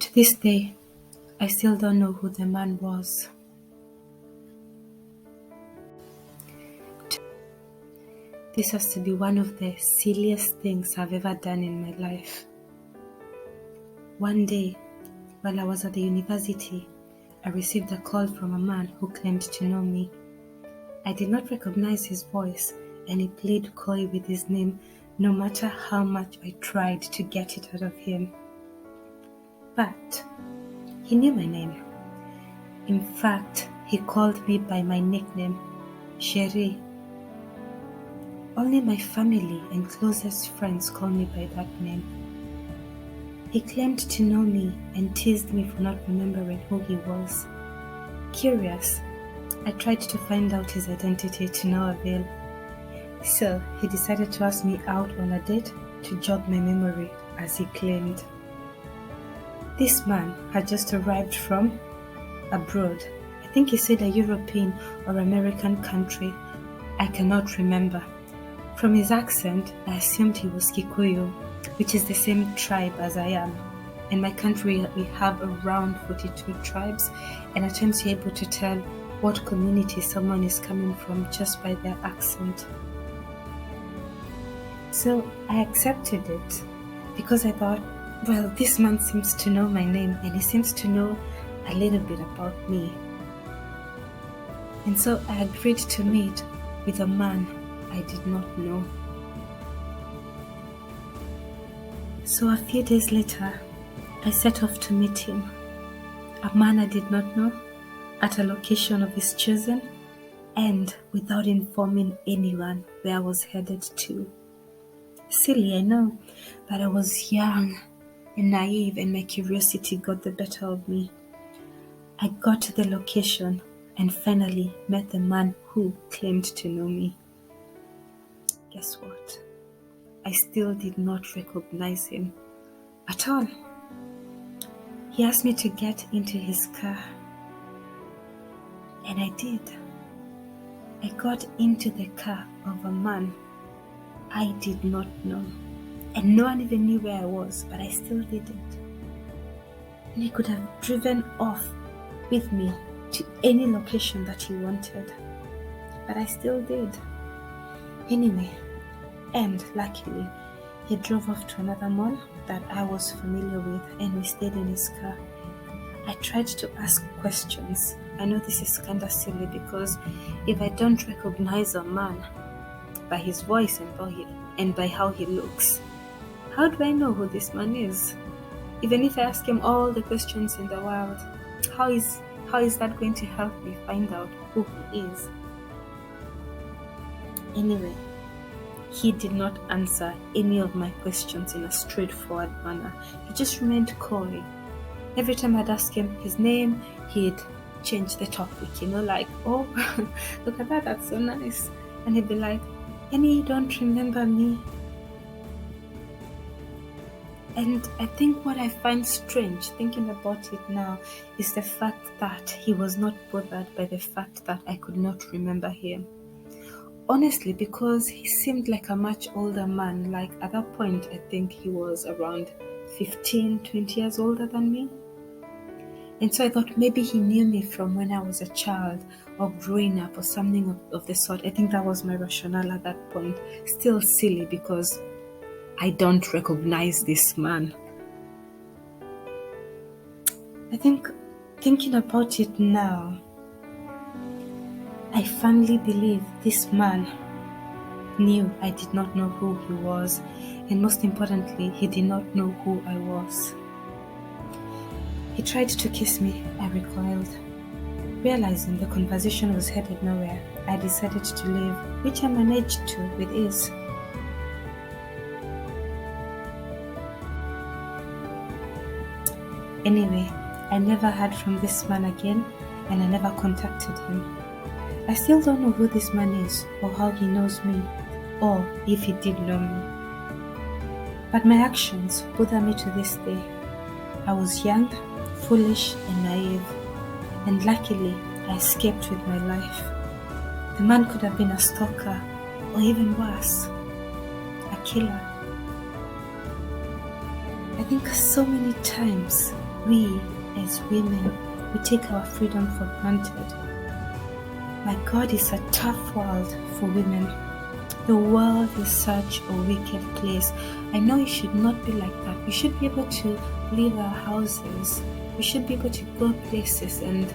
To this day, I still don't know who the man was. This has to be one of the silliest things I've ever done in my life. One day, while I was at the university, I received a call from a man who claimed to know me. I did not recognize his voice, and he played coy with his name no matter how much I tried to get it out of him. But he knew my name. In fact, he called me by my nickname, Sherry. Only my family and closest friends call me by that name. He claimed to know me and teased me for not remembering who he was. Curious, I tried to find out his identity to no avail. So he decided to ask me out on a date to jog my memory, as he claimed. This man had just arrived from abroad. I think he said a European or American country. I cannot remember. From his accent, I assumed he was Kikuyu, which is the same tribe as I am. In my country, we have around 42 tribes, and at times you're able to tell what community someone is coming from just by their accent. So I accepted it because I thought, well, this man seems to know my name and he seems to know a little bit about me. And so I agreed to meet with a man I did not know. So a few days later, I set off to meet him, a man I did not know, at a location of his choosing, and without informing anyone where I was headed to. Silly, I know, but I was young and naive, and my curiosity got the better of me. I got to the location and finally met the man who claimed to know me. Guess what? I still did not recognize him at all. He asked me to get into his car, and I did. I got into the car of a man I did not know, and no one even knew where I was, but I still did it. And he could have driven off with me to any location that he wanted, but I still did. Anyway, and luckily, he drove off to another mall that I was familiar with, and we stayed in his car. I tried to ask questions. I know this is kind of silly because if I don't recognize a man by his voice and by how he looks, how do I know who this man is? Even if I ask him all the questions in the world, how is that going to help me find out who he is? Anyway, he did not answer any of my questions in a straightforward manner. He just remained coy. Every time I'd ask him his name, he'd change the topic, like, oh, look at that, that's so nice. And he'd be like, Annie, you don't remember me? And I think what I find strange, thinking about it now, is the fact that he was not bothered by the fact that I could not remember him. Honestly, because he seemed like a much older man. Like at that point, I think he was around 15, 20 years older than me. And so I thought maybe he knew me from when I was a child or growing up or something of the sort. I think that was my rationale at that point. Still silly because I don't recognize this man. I think thinking about it now, I firmly believe this man knew I did not know who he was, and most importantly, he did not know who I was. He tried to kiss me. I recoiled. Realizing the conversation was headed nowhere, I decided to leave, which I managed to with ease. Anyway, I never heard from this man again, and I never contacted him. I still don't know who this man is, or how he knows me, or if he did know me. But my actions bother me to this day. I was young, foolish, and naive, and luckily I escaped with my life. The man could have been a stalker, or even worse, a killer. I think so many times We, as women, we take our freedom for granted. My God, it's a tough world for women. The world is such a wicked place. I know it should not be like that. We should be able to leave our houses. We should be able to go places and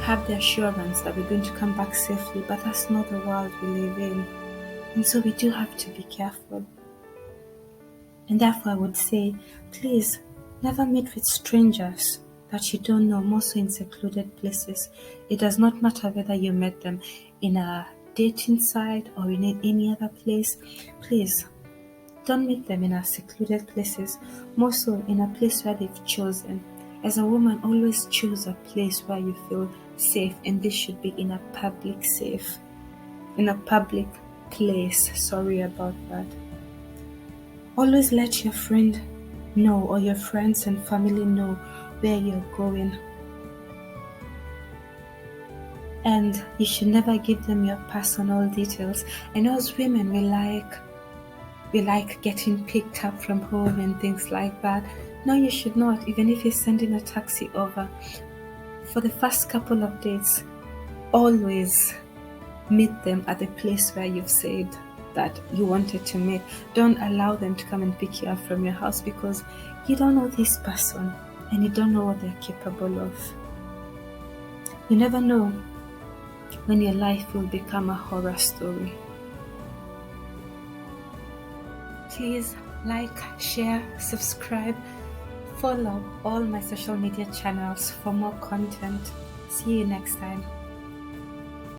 have the assurance that we're going to come back safely, but that's not the world we live in. And so we do have to be careful. And therefore I would say, please never meet with strangers that you don't know, more so in secluded places. It does not matter whether you met them in a dating site or in any other place. Please don't meet them in a secluded places, more so in a place where they've chosen. As a woman, always choose a place where you feel safe, and this should be in a public place. Sorry about that. Always let your friend know, or your friends and family know, where you're going. And you should never give them your personal details. I know as women we like getting picked up from home and things like that. No, you should not. Even if you're sending a taxi over, for the first couple of days, always meet them at the place where you've said that you wanted to meet. Don't allow them to come and pick you up from your house, because you don't know this person and you don't know what they're capable of. You never know when your life will become a horror story. Please like, share, subscribe, follow all my social media channels for more content. See you next time.